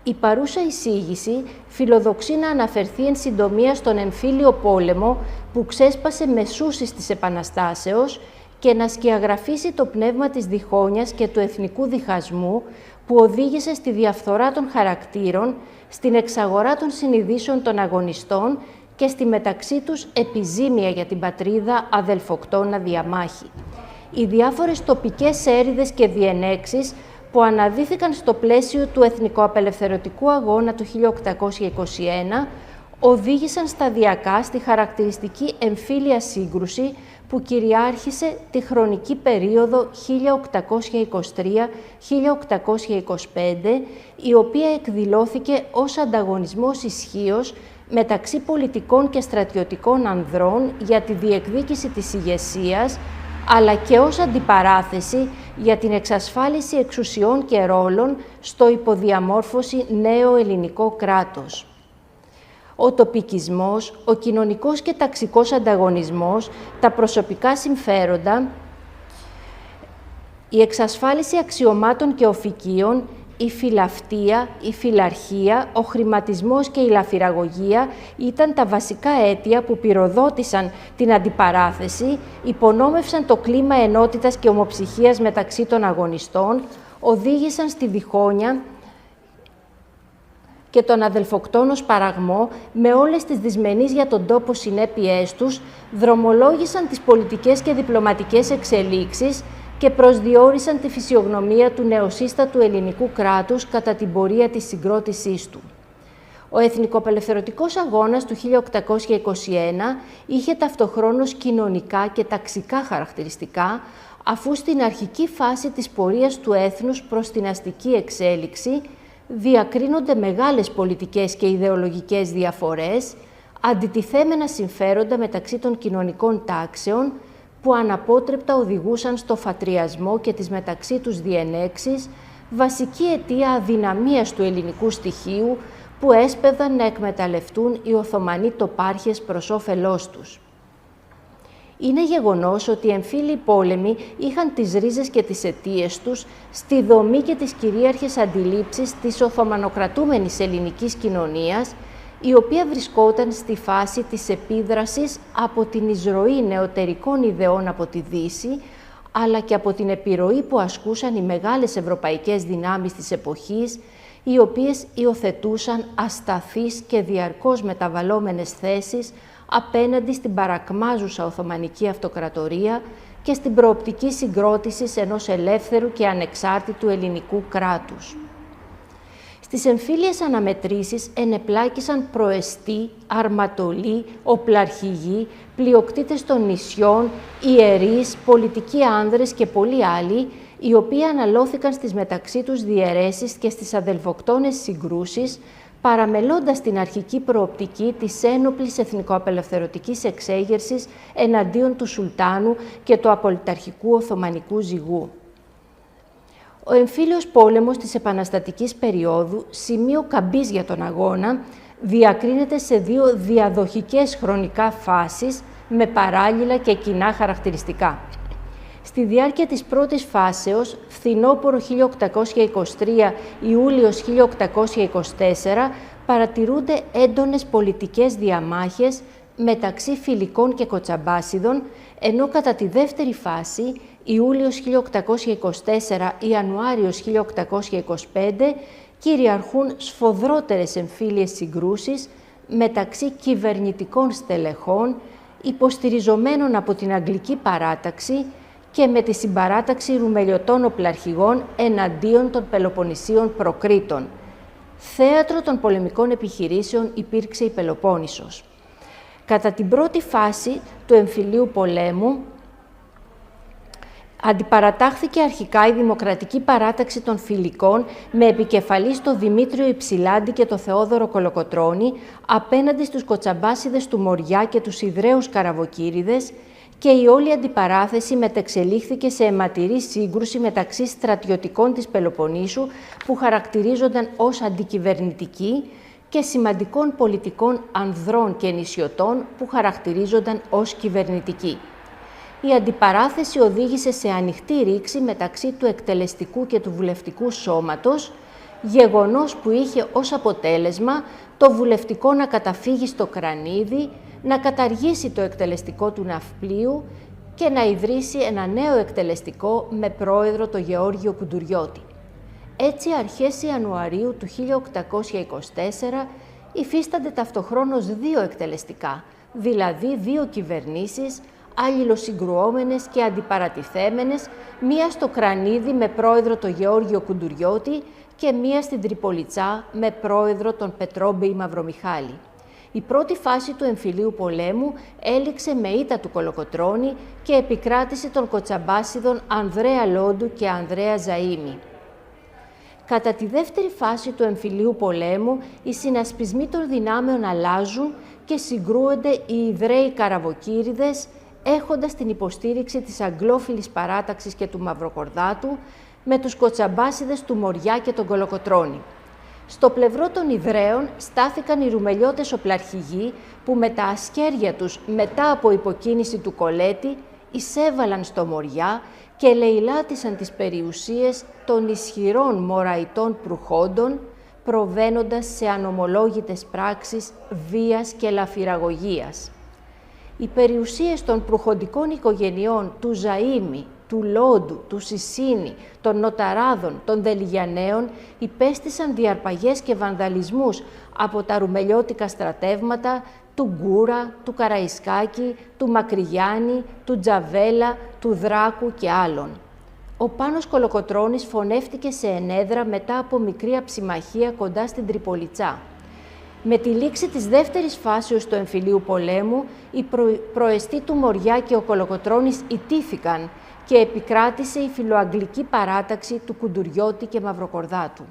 Η παρούσα εισήγηση φιλοδοξεί να αναφερθεί εν συντομία στον εμφύλιο πόλεμο που ξέσπασε μεσούσης της Επαναστάσεως και να σκιαγραφίσει το πνεύμα της διχόνοιας και του εθνικού διχασμού που οδήγησε στη διαφθορά των χαρακτήρων, στην εξαγορά των συνειδήσεων των αγωνιστών και στη μεταξύ τους επιζήμια για την πατρίδα αδελφοκτόνα διαμάχη. Οι διάφορες τοπικές έρηδες και διενέξεις που αναδύθηκαν στο πλαίσιο του εθνικοαπελευθερωτικού αγώνα του 1821 οδήγησαν σταδιακά στη χαρακτηριστική εμφύλια σύγκρουση που κυριάρχησε τη χρονική περίοδο 1823-1825, η οποία εκδηλώθηκε ως ανταγωνισμός ισχύος μεταξύ πολιτικών και στρατιωτικών ανδρών για τη διεκδίκηση της ηγεσίας, αλλά και ως αντιπαράθεση για την εξασφάλιση εξουσιών και ρόλων στο υποδιαμόρφωση νέο ελληνικό κράτος. Ο τοπικισμός, ο κοινωνικός και ταξικός ανταγωνισμός, τα προσωπικά συμφέροντα, η εξασφάλιση αξιωμάτων και οφικίων, η φιλαυτία, η φιλαρχία, ο χρηματισμός και η λαφυραγωγία ήταν τα βασικά αίτια που πυροδότησαν την αντιπαράθεση, υπονόμευσαν το κλίμα ενότητας και ομοψυχίας μεταξύ των αγωνιστών, οδήγησαν στη διχόνοια και τον αδελφοκτόνο σπαραγμό με όλες τις δυσμενείς για τον τόπο συνέπειές τους, δρομολόγησαν τις πολιτικές και διπλωματικές εξελίξεις και προσδιορίσαν τη φυσιογνωμία του νεοσύστατου ελληνικού κράτους κατά την πορεία της συγκρότησής του. Ο εθνικοαπελευθερωτικός αγώνας του 1821 είχε ταυτοχρόνως κοινωνικά και ταξικά χαρακτηριστικά, αφού στην αρχική φάση της πορείας του έθνους προς την αστική εξέλιξη διακρίνονται μεγάλες πολιτικές και ιδεολογικές διαφορές, αντιτιθέμενα συμφέροντα μεταξύ των κοινωνικών τάξεων, που αναπότρεπτα οδηγούσαν στο φατριασμό και τις μεταξύ τους διενέξεις, βασική αιτία αδυναμίας του ελληνικού στοιχείου που έσπευδαν να εκμεταλλευτούν οι Οθωμανοί τοπάρχες προς όφελός τους. Είναι γεγονός ότι οι εμφύλιοι πόλεμοι είχαν τις ρίζες και τις αιτίες τους στη δομή και τις κυρίαρχες αντιλήψεις της Οθωμανοκρατούμενης ελληνικής κοινωνίας, η οποία βρισκόταν στη φάση της επίδρασης από την εισρωή νεωτερικών ιδεών από τη Δύση, αλλά και από την επιρροή που ασκούσαν οι μεγάλες ευρωπαϊκές δυνάμεις της εποχής, οι οποίες υιοθετούσαν ασταθείς και διαρκώς μεταβαλλόμενες θέσεις απέναντι στην παρακμάζουσα Οθωμανική Αυτοκρατορία και στην προοπτική συγκρότησης ενός ελεύθερου και ανεξάρτητου ελληνικού κράτους. Στις εμφύλιες αναμετρήσεις ενεπλάκησαν προεστοί, αρματολοί, οπλαρχηγοί, πλειοκτήτες των νησιών, ιερείς, πολιτικοί άνδρες και πολλοί άλλοι, οι οποίοι αναλώθηκαν στις μεταξύ τους διαιρέσεις και στις αδελφοκτόνες συγκρούσεις, παραμελώντας την αρχική προοπτική της ένοπλης εθνικοαπελευθερωτικής εξέγερσης εναντίον του Σουλτάνου και του απολυταρχικού Οθωμανικού ζυγού. Ο εμφύλιος πόλεμος της επαναστατικής περίοδου, σημείο καμπής για τον αγώνα, διακρίνεται σε δύο διαδοχικές χρονικά φάσεις με παράλληλα και κοινά χαρακτηριστικά. Στη διάρκεια της πρώτης φάσεως, φθινόπωρο 1823, Ιούλιος 1824, παρατηρούνται έντονες πολιτικές διαμάχες μεταξύ Φιλικών και Κοτσαμπάσιδων, ενώ κατά τη δεύτερη φάση, Ιούλιος 1824, Ιανουάριος 1825, κυριαρχούν σφοδρότερες εμφύλιες συγκρούσεις μεταξύ κυβερνητικών στελεχών, υποστηριζομένων από την Αγγλική Παράταξη και με τη συμπαράταξη ρουμελιωτών οπλαρχηγών εναντίον των Πελοποννησίων προκρήτων. Θέατρο των πολεμικών επιχειρήσεων υπήρξε η Πελοπόννησος. Κατά την πρώτη φάση του εμφυλίου πολέμου, αντιπαρατάχθηκε αρχικά η Δημοκρατική Παράταξη των Φιλικών με επικεφαλής τον Δημήτριο Υψηλάντη και τον Θεόδωρο Κολοκοτρώνη απέναντι στους Κοτσαμπάσιδες του Μοριά και τους Ιδραίους Καραβοκύριδες, και η όλη αντιπαράθεση μετεξελίχθηκε σε αιματηρή σύγκρουση μεταξύ στρατιωτικών της Πελοποννήσου που χαρακτηρίζονταν ως αντικυβερνητικοί και σημαντικών πολιτικών ανδρών και νησιωτών που χαρακτηρίζονταν ως κυβερνητικοί. Η αντιπαράθεση οδήγησε σε ανοιχτή ρήξη μεταξύ του εκτελεστικού και του βουλευτικού σώματος γεγονός που είχε ως αποτέλεσμα το βουλευτικό να καταφύγει στο Κρανίδι, να καταργήσει το εκτελεστικό του ναυπλίου και να ιδρύσει ένα νέο εκτελεστικό με πρόεδρο τον Γεώργιο Κουντουριώτη. Έτσι, αρχές Ιανουαρίου του 1824 υφίστανται ταυτοχρόνως δύο εκτελεστικά, δηλαδή δύο κυβερνήσεις, αλληλοσυγκρουόμενες και αντιπαρατηθέμενες, μία στο Κρανίδι με πρόεδρο τον Γεώργιο Κουντουριώτη και μία στην Τριπολιτσά με πρόεδρο τον Πετρόμπεϊ Μαυρομιχάλη. Η πρώτη φάση του εμφυλίου πολέμου έληξε με ήττα του Κολοκοτρώνη και επικράτηση των Κοτσαμπάσιδων Ανδρέα Λόντου και Ανδρέα Ζαΐμι. Κατά τη δεύτερη φάση του εμφυλίου πολέμου, οι συνασπισμοί των δυνάμεων αλλάζουν και συγκρούονται οι Ιδραίοι Καραβοκύριδες, έχοντας την υποστήριξη της Αγγλόφιλης Παράταξης και του Μαυροκορδάτου, με τους Κοτσαμπάσιδες του Μοριά και τον Κολοκοτρώνη. Στο πλευρό των Ιδραίων στάθηκαν οι Ρουμελιώτες οπλαρχηγοί που με τα ασκέρια τους μετά από υποκίνηση του Κολέτη εισέβαλαν στο Μοριά και λαιλάτισαν τις περιουσίες των ισχυρών μοραϊτών προχόντων, προβαίνοντας σε ανομολόγητες πράξεις βίας και λαφυραγωγίας. Οι περιουσίες των προχοντικών οικογενειών του Ζαΐμι, του Λόντου, του Σισίνη, των Νοταράδων, των Δελιγιανναίων υπέστησαν διαρπαγές και βανδαλισμούς από τα ρουμελιώτικα στρατεύματα του Γκούρα, του Καραϊσκάκη, του Μακρυγιάννη, του Τζαβέλα, του Δράκου και άλλων. Ο Πάνος Κολοκοτρώνης φωνεύτηκε σε ενέδρα μετά από μικρή αψημαχία κοντά στην Τριπολιτσά. Με τη λήξη της δεύτερης φάσεως του εμφυλίου πολέμου, οι προεστοί του Μοριά και ο Κολοκοτρώνης ιτήθηκαν και επικράτησε η φιλοαγγλική παράταξη του Κουντουριώτη και Μαυροκορδάτου.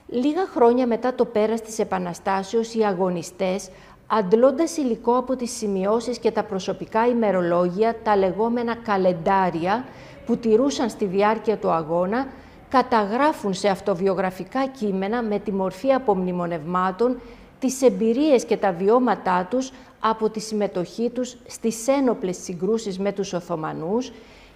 Λίγα χρόνια μετά το πέρας της Επαναστάσεως, οι αγωνιστές, αντλώντας υλικό από τις σημειώσεις και τα προσωπικά ημερολόγια, τα λεγόμενα καλεντάρια που τηρούσαν στη διάρκεια του αγώνα, καταγράφουν σε αυτοβιογραφικά κείμενα με τη μορφή απομνημονευμάτων τις εμπειρίες και τα βιώματά τους από τη συμμετοχή τους στις ένοπλες συγκρούσεις με τους Οθωμανούς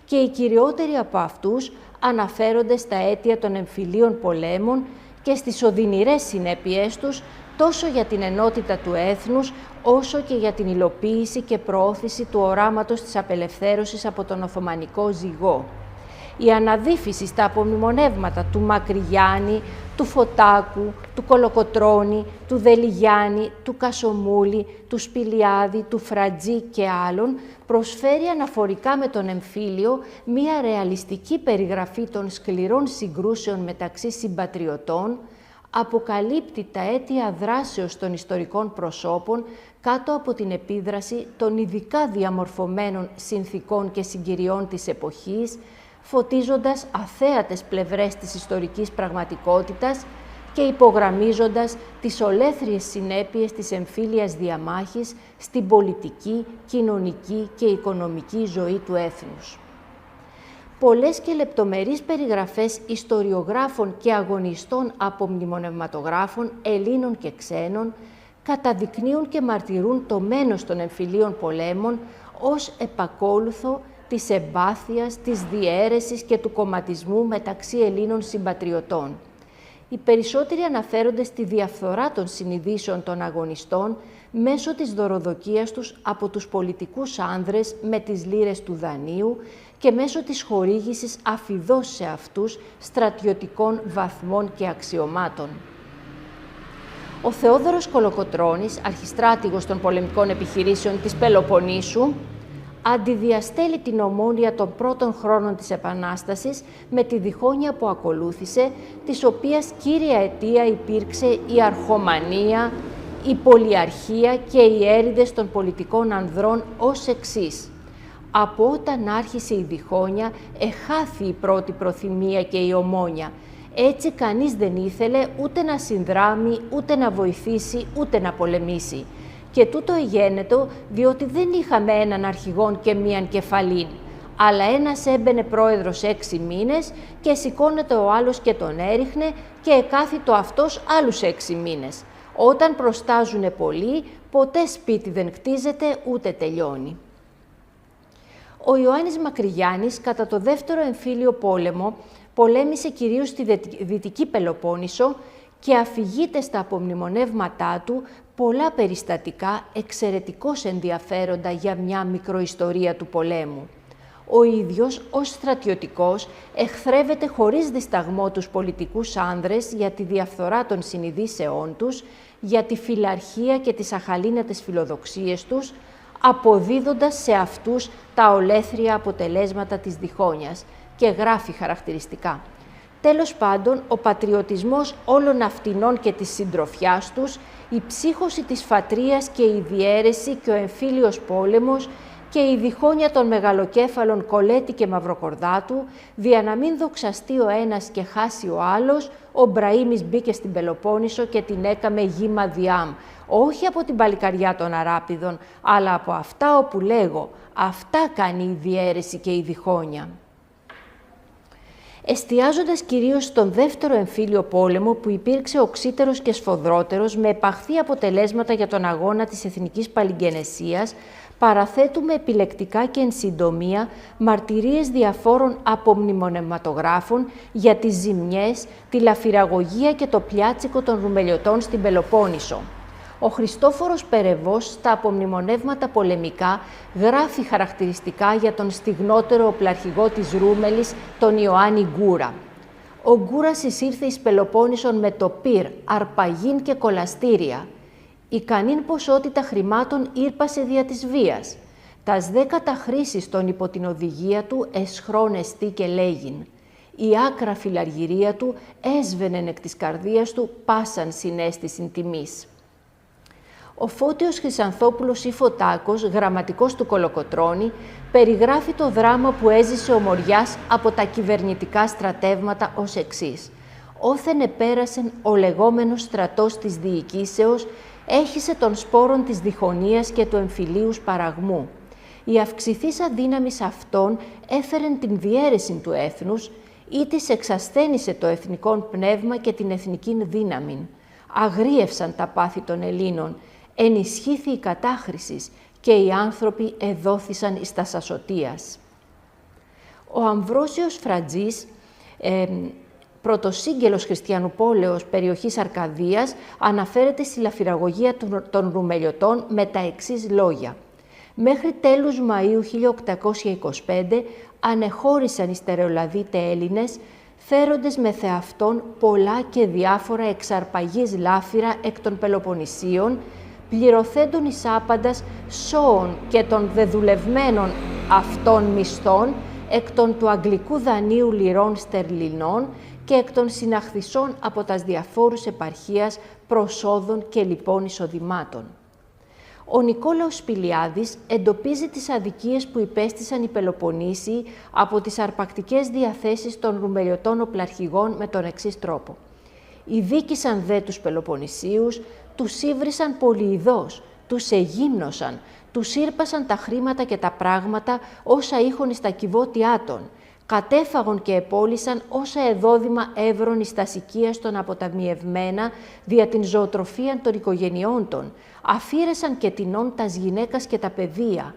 και οι κυριότεροι από αυτούς αναφέρονται στα αίτια των εμφυλίων πολέμων και στις οδυνηρές συνέπειές τους τόσο για την ενότητα του έθνους όσο και για την υλοποίηση και προώθηση του οράματος της απελευθέρωσης από τον Οθωμανικό ζυγό. Η αναδύφιση στα απομνημονεύματα του Μακρυγιάννη, του Φωτάκου, του Κολοκοτρώνη, του Δελιγιάννη, του Κασομούλη, του Σπηλιάδη, του Φρατζή και άλλων προσφέρει αναφορικά με τον εμφύλιο μία ρεαλιστική περιγραφή των σκληρών συγκρούσεων μεταξύ συμπατριωτών, αποκαλύπτει τα αίτια δράσεως των ιστορικών προσώπων κάτω από την επίδραση των ειδικά διαμορφωμένων συνθηκών και συγκυριών της εποχής, φωτίζοντας αθέατες πλευρές της ιστορικής πραγματικότητας και υπογραμμίζοντας τις ολέθριες συνέπειες της εμφύλιας διαμάχης στην πολιτική, κοινωνική και οικονομική ζωή του έθνους. Πολλές και λεπτομερείς περιγραφές ιστοριογράφων και αγωνιστών απομνημονευματογράφων, Ελλήνων και ξένων, καταδεικνύουν και μαρτυρούν το μένος των εμφυλίων πολέμων ως επακόλουθο της εμπάθειας, της διαίρεσης και του κομματισμού μεταξύ Ελλήνων συμπατριωτών. Οι περισσότεροι αναφέρονται στη διαφθορά των συνειδήσεων των αγωνιστών μέσω της δωροδοκίας τους από τους πολιτικούς άνδρες με τις λίρες του δανείου και μέσω της χορήγησης αφιδώς σε αυτούς στρατιωτικών βαθμών και αξιωμάτων. Ο Θεόδωρος Κολοκοτρώνης, αρχιστράτηγος των πολεμικών επιχειρήσεων της Πελοποννήσου, αντιδιαστέλει την Ομόνοια των πρώτων χρόνων της Επανάστασης με τη διχόνοια που ακολούθησε, της οποίας κύρια αιτία υπήρξε η αρχομανία, η πολυαρχία και οι έρηδες των πολιτικών ανδρών ως εξής. Από όταν άρχισε η διχόνοια, εχάθη η πρώτη προθυμία και η ομόνια. Έτσι κανείς δεν ήθελε ούτε να συνδράμει, ούτε να βοηθήσει, ούτε να πολεμήσει. Και τούτο εγένετο διότι δεν είχαμε έναν αρχηγόν και μίαν κεφαλήν, αλλά ένας έμπαινε πρόεδρος 6 μήνες και σηκώνεται ο άλλος και τον έριχνε και εκάθιτο αυτός άλλους 6 μήνες. Όταν προστάζουνε πολλοί, ποτέ σπίτι δεν κτίζεται ούτε τελειώνει. Ο Ιωάννης Μακρυγιάννης, κατά το δεύτερο εμφύλιο πόλεμο, πολέμησε κυρίως στη Δυτική Πελοπόννησο και αφηγείται στα απομνημονεύματά του πολλά περιστατικά εξαιρετικώς ενδιαφέροντα για μια μικροϊστορία του πολέμου. Ο ίδιος, ως στρατιωτικός, εχθρεύεται χωρίς δισταγμό τους πολιτικούς άνδρες για τη διαφθορά των συνειδήσεών τους, για τη φιλαρχία και τις αχαλήνατες φιλοδοξίες τους, αποδίδοντας σε αυτούς τα ολέθρια αποτελέσματα της διχόνοιας, και γράφει χαρακτηριστικά. Τέλος πάντων, ο πατριωτισμός όλων αυτινών και της συντροφιάς τους, η ψύχωση της φατρίας και η διαίρεση και ο εμφύλιος πόλεμος και η διχόνοια των μεγαλοκέφαλων Κολέτη και Μαυροκορδάτου, δια να μην δοξαστεί ο ένας και χάσει ο άλλος, ο Μπραήμις μπήκε στην Πελοπόννησο και την έκαμε γη Μαδιάμ, όχι από την παλικαριά των Αράπηδων, αλλά από αυτά όπου λέγω, αυτά κάνει η διαίρεση και η διχόνοια. Εστιάζοντας κυρίως στον δεύτερο εμφύλιο πόλεμο που υπήρξε οξύτερος και σφοδρότερος με επαχθή αποτελέσματα για τον αγώνα της εθνικής παλιγγενεσίας, παραθέτουμε επιλεκτικά και εν συντομία μαρτυρίες διαφόρων απομνημονευματογράφων για τις ζημιές, τη λαφυραγωγία και το πλιάτσικο των Ρουμελιωτών στην Πελοπόννησο. Ο Χριστόφορος Περεβός στα απομνημονεύματα πολεμικά γράφει χαρακτηριστικά για τον στιγνότερο οπλαρχηγό της Ρούμελης, τον Ιωάννη Γκούρα. Ο Γκούρας εισήρθε εις Πελοπόννησον με το πυρ, αρπαγήν και κολαστήρια. Ικανήν ποσότητα χρημάτων ήρπασε δια της βίας. Τας 10 χρήσεις των υπό την οδηγία του εσχρόν εστί και λέγειν. Η άκρα φιλαργυρία του έσβενεν εκ της καρδίας του πάσαν συναίσθησιν τιμής. Ο Φώτιος Χρυσανθόπουλος ή Φωτάκος, γραμματικός του Κολοκοτρώνη, περιγράφει το δράμα που έζησε ο Μοριάς από τα κυβερνητικά στρατεύματα ως εξής. Όθεν επέρασεν ο λεγόμενος στρατός της διοικήσεως, έχισε των σπόρων της διχονίας και του εμφυλίου παραγμού. Η αυξηθήσα δύναμης αυτών έφερεν την διαίρεση του έθνους ή της εξασθένησε το εθνικό πνεύμα και την εθνική δύναμη. Αγρίευσαν τα πάθη των Ελλήνων, ενισχύθη η κατάχρησης και οι άνθρωποι εδόθησαν εις τας ασωτείας. Ο Αμβρόσιος Φρατζής, πρωτοσύγγελος χριστιανουπόλεως περιοχής Αρκαδίας, αναφέρεται στη λαφυραγωγία των Ρουμελιωτών με τα εξής λόγια. Μέχρι τέλους Μαΐου 1825 ανεχώρησαν οι στερεολαδίτε Έλληνες, φέροντες με θεαυτόν πολλά και διάφορα εξαρπαγής λάφυρα εκ των Πελοποννησίων, πληρωθέντων εις άπαντας σώων και των δεδουλευμένων αυτών μισθών, εκ των του αγγλικού δανείου λιρών στερλινών και εκ των συναχθισών από τας διαφόρους επαρχίας προσόδων και λοιπών εισοδημάτων. Ο Νικόλαος Σπηλιάδης εντοπίζει τις αδικίες που υπέστησαν οι Πελοποννήσιοι από τις αρπακτικές διαθέσεις των Ρουμελιωτών οπλαρχηγών με τον εξής τρόπο. Ιδίκησαν δε τους Πελοποννησίους, τους ήβρισαν πολυειδώς, τους εγύμνωσαν, τους ήρπασαν τα χρήματα και τα πράγματα όσα είχον εις τα κυβότιά των, κατέφαγον και επόλυσαν όσα εδόδημα έβρον εις τα σικίας των αποταμιευμένα δια την ζωοτροφίαν των οικογενειών των, αφήρεσαν και τεινών τας γυναίκας και τα παιδεία,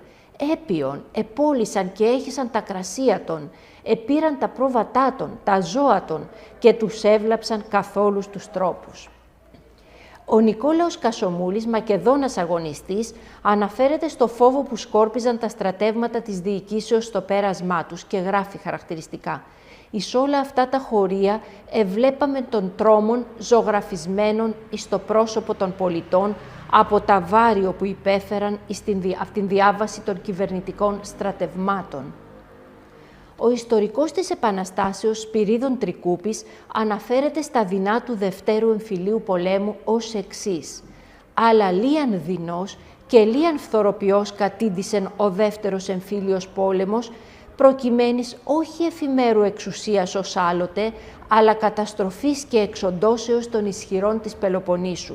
έπιον, επόλυσαν και έχισαν τα κρασία των, επήραν τα πρόβατά των, τα ζώα των και τους έβλαψαν καθόλου τους τρόπους. Ο Νικόλαος Κασομούλης, Μακεδόνας αγωνιστής, αναφέρεται στο φόβο που σκόρπιζαν τα στρατεύματα της διοικήσεως στο πέρασμά τους και γράφει χαρακτηριστικά. Εις όλα αυτά τα χωρία εβλέπαμε των τρόμων ζωγραφισμένων εις το πρόσωπο των πολιτών από τα βάριο που υπέφεραν από την διάβαση των κυβερνητικών στρατευμάτων. Ο ιστορικός της Επαναστάσεως Σπυρίδων Τρικούπης αναφέρεται στα δεινά του Δευτέρου Εμφυλίου Πολέμου ως εξής. «Αλλά λίαν δεινός και λίαν φθοροποιός κατήντησεν ο Δεύτερος Εμφύλιος Πόλεμος, προκειμένης όχι εφημέρου εξουσίας ως άλλοτε, αλλά καταστροφής και εξοντώσεως των ισχυρών της Πελοποννήσου.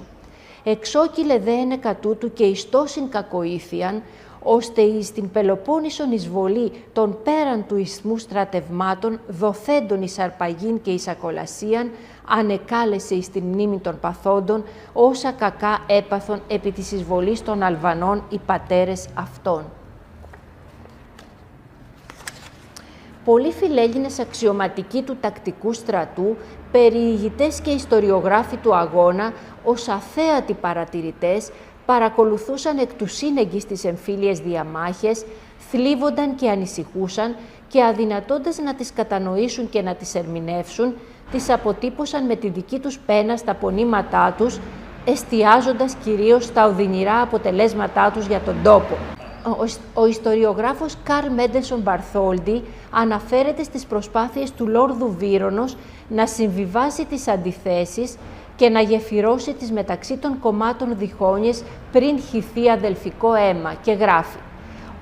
Εξόκυλε δε ένεκα τούτου και εις τόσην κακοήθιαν, ώστε εις την Πελοπόννησον εισβολή των πέραν του ισθμού στρατευμάτων, δοθέντων εις αρπαγήν και εις ακολασίαν, ανεκάλεσε εις την μνήμη των παθόντων, όσα κακά έπαθον επί της εισβολής των Αλβανών οι πατέρες αυτών». πολλοί φιλέλληνες αξιωματικοί του τακτικού στρατού, περιηγητές και ιστοριογράφοι του αγώνα, ως αθέατοι παρατηρητές, παρακολουθούσαν εκ του σύνεγγυς τις εμφύλιες διαμάχες, θλίβονταν και ανησυχούσαν και αδυνατώντας να τις κατανοήσουν και να τις ερμηνεύσουν, τις αποτύπωσαν με τη δική τους πένα στα πονήματά τους, εστιάζοντας κυρίως στα οδυνηρά αποτελέσματά τους για τον τόπο. Ο ιστοριογράφος Καρλ Μέντελσον Μπαρθόλντι αναφέρεται στις προσπάθειες του Λόρδου Βύρονος να συμβιβάσει τις αντιθέσεις και να γεφυρώσει τις μεταξύ των κομμάτων διχόνοιες πριν χυθεί αδελφικό αίμα και γράφει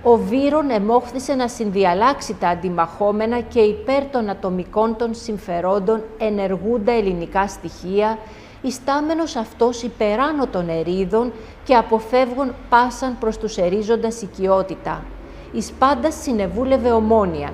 «Ο Βύρον εμόχθησε να συνδιαλλάξει τα αντιμαχόμενα και υπέρ των ατομικών των συμφερόντων ενεργούντα ελληνικά στοιχεία, ιστάμενος αυτός υπεράνω των ερίδων και αποφεύγουν πάσαν προς τους ερίζοντας οικειότητα. Εις πάντας συνεβούλευε ομόνιαν».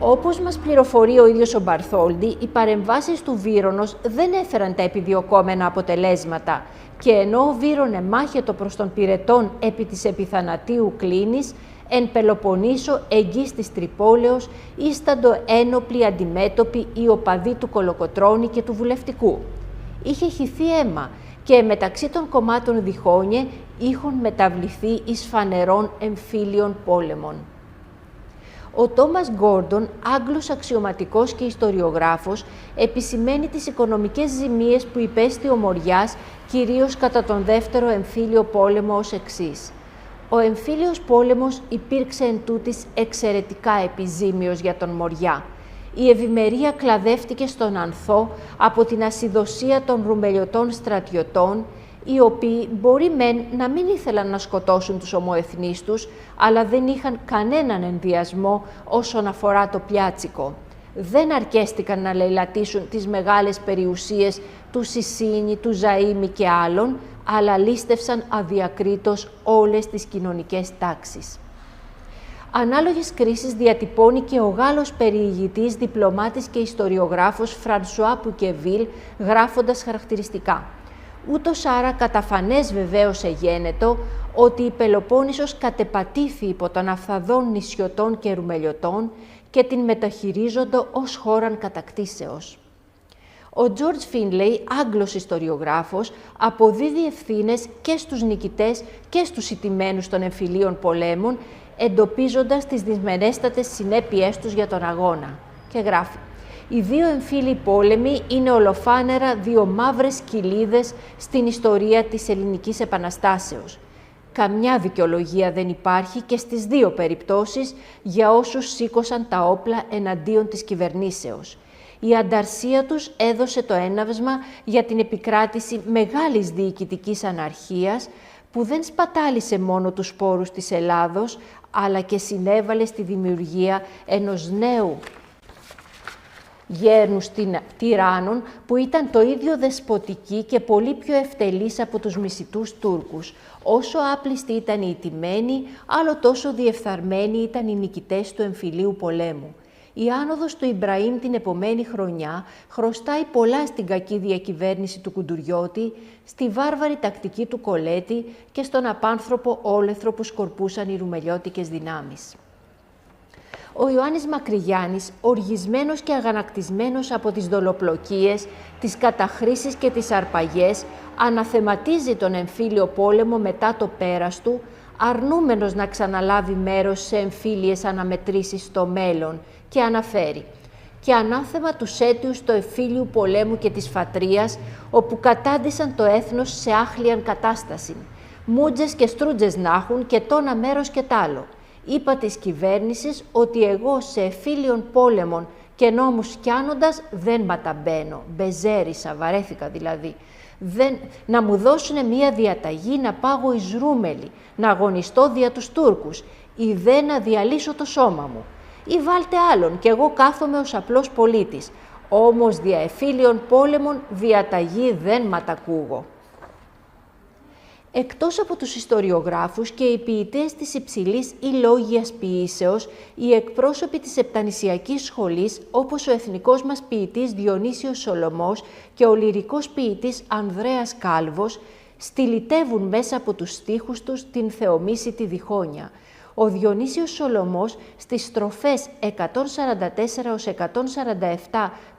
Όπως μας πληροφορεί ο ίδιος ο Μπαρθόλντι, οι παρεμβάσεις του Βύρονος δεν έφεραν τα επιδιωκόμενα αποτελέσματα και ενώ ο Βύρον εμάχετο προς τον Πυρετών επί της επιθανατίου κλίνης, εν Πελοποννήσο εγγύς της Τρυπόλεως ίσταντο ένοπλοι αντιμέτωποι οι οπαδοί του Κολοκοτρώνη και του Βουλευτικού. Είχε χυθεί αίμα και μεταξύ των κομμάτων διχόνιε είχαν μεταβληθεί εις φανερών εμφύλιων πόλεμων. Ο Τόμας Γκόρντον, Άγγλος αξιωματικός και ιστοριογράφος, επισημαίνει τις οικονομικές ζημίες που υπέστη ο Μοριάς, κυρίως κατά τον δεύτερο εμφύλιο πόλεμο ως εξής. Ο εμφύλιος πόλεμος υπήρξε εν τούτης εξαιρετικά επιζήμιος για τον Μοριά. Η ευημερία κλαδεύτηκε στον Ανθό από την ασυδοσία των ρουμελιωτών στρατιωτών, οι οποίοι μπορεί μεν να μην ήθελαν να σκοτώσουν τους ομοεθνείς τους, αλλά δεν είχαν κανέναν ενδιασμό όσον αφορά το πιάτσικο. Δεν αρκέστηκαν να λαιλατίσουν τις μεγάλες περιουσίες του Σισίνη, του Ζαΐμι και άλλων, αλλά λίστευσαν αδιακρίτως όλες τις κοινωνικές τάξεις. Ανάλογες κρίσεις διατυπώνει και ο Γάλλος περιηγητής, διπλωμάτης και ιστοριογράφος Φρανσουά Πουκεβίλ, γράφοντας χαρακτηριστικά. Ούτως άρα καταφανές βεβαίως εγένετο ότι η Πελοπόννησος κατεπατήθη υπό των αυθαδών νησιωτών και ρουμελιωτών και την μεταχειρίζοντο ως χώραν κατακτήσεως. Ο Τζορτζ Φίνλεϊ, Άγγλος ιστοριογράφος, αποδίδει ευθύνες και στους νικητές και στους ηττημένους των εμφυλίων πολέμων, εντοπίζοντας τις δυσμενέστατες συνέπειές τους για τον αγώνα. Και γράφει «Οι δύο εμφύλιοι πόλεμοι είναι ολοφάνερα δύο μαύρες κοιλίδες στην ιστορία της Ελληνικής Επαναστάσεως. Καμιά δικαιολογία δεν υπάρχει και στις δύο περιπτώσεις για όσους σήκωσαν τα όπλα εναντίον της κυβερνήσεως. Η ανταρσία τους έδωσε το έναυσμα για την επικράτηση μεγάλης διοικητικής αναρχίας που δεν σπατάλησε μόνο τους σπόρους της Ελλάδος, αλλά και συνέβαλε στη δημιουργία ενός νέου γέρνους τυράννων που ήταν το ίδιο δεσποτικοί και πολύ πιο ευτελείς από τους μισητούς Τούρκους. Όσο άπλιστοι ήταν οι ηττημένοι, άλλο τόσο διεφθαρμένοι ήταν οι νικητές του εμφυλίου πολέμου. Η άνοδος του Ιμπραήμ την επομένη χρονιά χρωστάει πολλά στην κακή διακυβέρνηση του Κουντουριώτη, στη βάρβαρη τακτική του Κολέτη και στον απάνθρωπο όλεθρο που σκορπούσαν οι ρουμελιώτικες δυνάμεις. Ο Ιωάννης Μακρυγιάννης, οργισμένος και αγανακτισμένος από τις δολοπλοκίες, τις καταχρήσεις και τις αρπαγές, αναθεματίζει τον εμφύλιο πόλεμο μετά το πέρας του, αρνούμενος να ξαναλάβει μέρος σε εμφύλιες αναμετρήσεις στο μέλλον και αναφέρει «Και ανάθεμα τους αίτιους του εμφύλιου πολέμου και της φατρίας, όπου κατάντησαν το έθνος σε άχλιαν κατάσταση, μούτζες και στρούτζες να έχουν και τόνα μέρος και τ' άλλο. Είπα της κυβέρνησης ότι εγώ σε εμφύλιων πόλεμων και νόμους πιάνοντας δεν ματαμπαίνω, μπεζέρισα, βαρέθηκα δηλαδή. Να μου δώσουνε μία διαταγή να πάγω εις Ρούμελη, να αγωνιστώ δια τους Τούρκους, ή δε να διαλύσω το σώμα μου. Ή βάλτε άλλον κι εγώ κάθομαι ως απλός πολίτης, όμως δια εμφύλιων πόλεμων διαταγή δεν ματακούγω». Εκτός από τους ιστοριογράφους και οι ποιητές της υψηλής ή λόγιας ποιήσεως, οι εκπρόσωποι της Επτανησιακής Σχολής, όπως ο εθνικός μας ποιητής Διονύσιος Σολωμός και ο λυρικός ποιητής Ανδρέας Κάλβος, στυλιτεύουν μέσα από τους στίχους τους την θεομίσητη διχόνοια. Ο Διονύσιος Σολωμός στις στροφές 144-147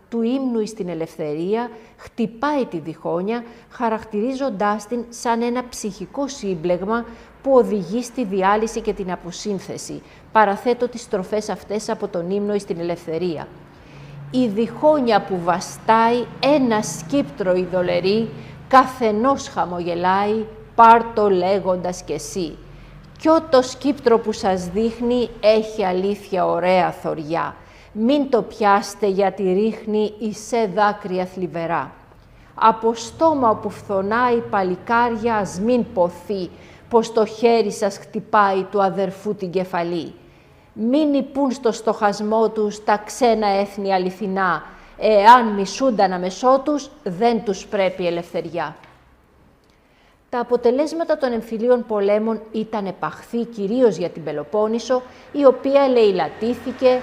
του ύμνου στην Ελευθερία χτυπάει τη διχόνοια, χαρακτηρίζοντάς την σαν ένα ψυχικό σύμπλεγμα που οδηγεί στη διάλυση και την αποσύνθεση. Παραθέτω τις στροφές αυτές από τον ύμνο στην Ελευθερία. «Η διχόνοια που βαστάει ένα σκύπτρο ειδωλερή, καθενός χαμογελάει, πάρ' το λέγοντας κι εσύ. Κι ό το σκύπτρο που σας δείχνει έχει αλήθεια ωραία θωριά. Μην το πιάστε γιατί ρίχνει ισέ δάκρυα θλιβερά. Από στόμα όπου φθονάει παλικάρια ας μην ποθεί, πως το χέρι σας χτυπάει του αδερφού την κεφαλή. Μην υπούν στο στοχασμό τους τα ξένα έθνη αληθινά, εάν μισούνταν αμεσό τους, δεν τους πρέπει ελευθεριά». Τα αποτελέσματα των εμφυλίων πολέμων ήταν επαχθή κυρίως για την Πελοπόννησο, η οποία λαιλατήθηκε,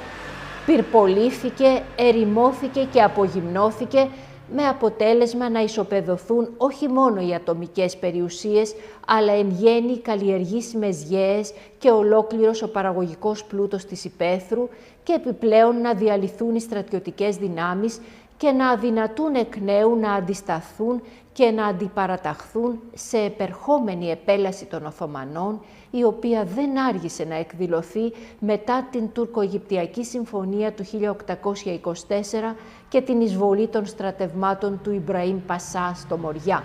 πυρπολήθηκε, ερημώθηκε και απογυμνώθηκε, με αποτέλεσμα να ισοπεδωθούν όχι μόνο οι ατομικές περιουσίες, αλλά εν γέννη οι καλλιεργήσιμες γέες και ολόκληρος ο παραγωγικός πλούτος της υπαίθρου και επιπλέον να διαλυθούν οι στρατιωτικές δυνάμεις και να αδυνατούν εκ νέου να αντισταθούν και να αντιπαραταχθούν σε επερχόμενη επέλαση των Οθωμανών, η οποία δεν άργησε να εκδηλωθεί μετά την Τουρκο-Αιγυπτιακή Συμφωνία του 1824 και την εισβολή των στρατευμάτων του Ιμπραήμ Πασά στο Μοριά.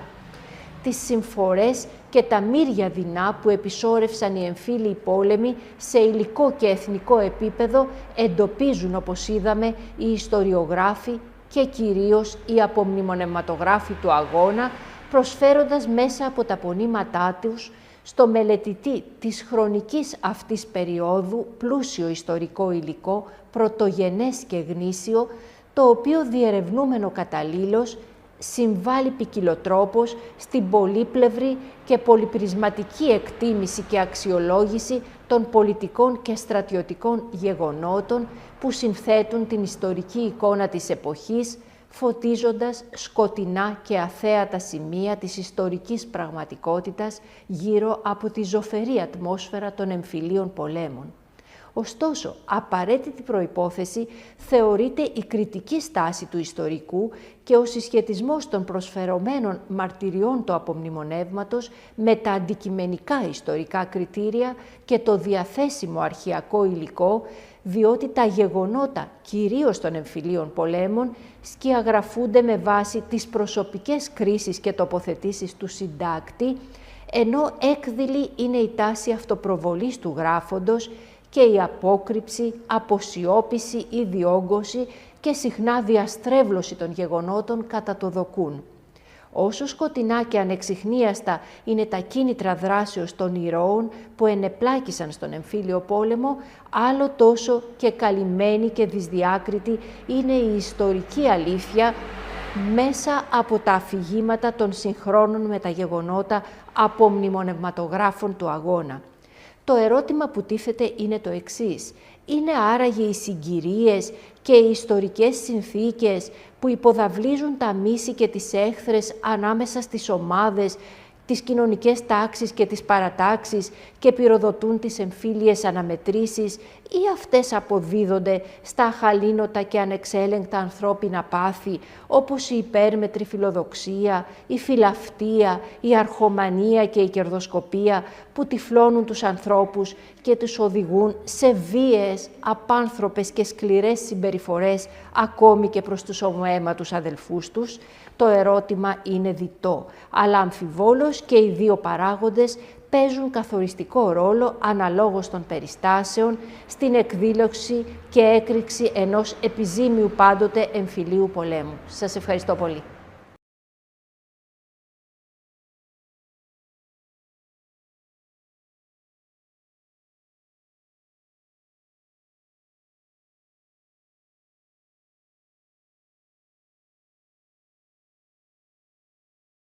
Τις συμφορές και τα μύρια δεινά που επισόρευσαν οι εμφύλιοι πόλεμοι σε υλικό και εθνικό επίπεδο εντοπίζουν, όπως είδαμε, οι ιστοριογράφοι και κυρίως οι απομνημονευματογράφοι του αγώνα, προσφέροντας μέσα από τα πονήματά τους στο μελετητή της χρονικής αυτής περίοδου πλούσιο ιστορικό υλικό, πρωτογενές και γνήσιο, το οποίο διερευνούμενο καταλήλως συμβάλλει ποικιλοτρόπως στην πολύπλευρη και πολυπρισματική εκτίμηση και αξιολόγηση των πολιτικών και στρατιωτικών γεγονότων που συνθέτουν την ιστορική εικόνα της εποχής, φωτίζοντας σκοτεινά και αθέατα σημεία της ιστορικής πραγματικότητας γύρω από τη ζωφερή ατμόσφαιρα των εμφυλίων πολέμων. Ωστόσο, απαραίτητη προϋπόθεση θεωρείται η κριτική στάση του ιστορικού και ο συσχετισμός των προσφερωμένων μαρτυριών του απομνημονεύματος με τα αντικειμενικά ιστορικά κριτήρια και το διαθέσιμο αρχαιακό υλικό, διότι τα γεγονότα, κυρίως των εμφυλίων πολέμων, σκιαγραφούνται με βάση τις προσωπικές κρίσεις και τοποθετήσεις του συντάκτη, ενώ έκδηλη είναι η τάση αυτοπροβολής του γράφοντος και η απόκρυψη, αποσιώπηση ή διόγκωση και συχνά διαστρέβλωση των γεγονότων κατά το δοκούν. Όσο σκοτεινά και ανεξιχνίαστα είναι τα κίνητρα δράσεως των ηρώων που ενεπλάκησαν στον εμφύλιο πόλεμο, άλλο τόσο και καλυμμένη και δυσδιάκριτη είναι η ιστορική αλήθεια μέσα από τα αφηγήματα των συγχρόνων με τα γεγονότα απομνημονευματογράφων του αγώνα. Το ερώτημα που τίθεται είναι το εξής. Είναι άραγε οι συγκυρίες και οι ιστορικές συνθήκες που υποδαβλίζουν τα μίση και τις έχθρες ανάμεσα στις ομάδες, τις κοινωνικές τάξεις και τις παρατάξεις και πυροδοτούν τις εμφύλιες αναμετρήσεις, ή αυτές αποδίδονται στα αχαλήνωτα και ανεξέλεγκτα ανθρώπινα πάθη, όπως η υπέρμετρη φιλοδοξία, η φιλαυτία, η αρχομανία και η κερδοσκοπία, που τυφλώνουν τους ανθρώπους και τους οδηγούν σε βίαιες, απάνθρωπες και σκληρές συμπεριφορές, ακόμη και προς τους ομοαίματους αδελφούς τους. Το ερώτημα είναι διτό, αλλά αμφιβόλως και οι δύο παράγοντες παίζουν καθοριστικό ρόλο αναλόγως των περιστάσεων στην εκδήλωση και έκρηξη ενός επιζήμιου πάντοτε εμφυλίου πολέμου. Σας ευχαριστώ πολύ.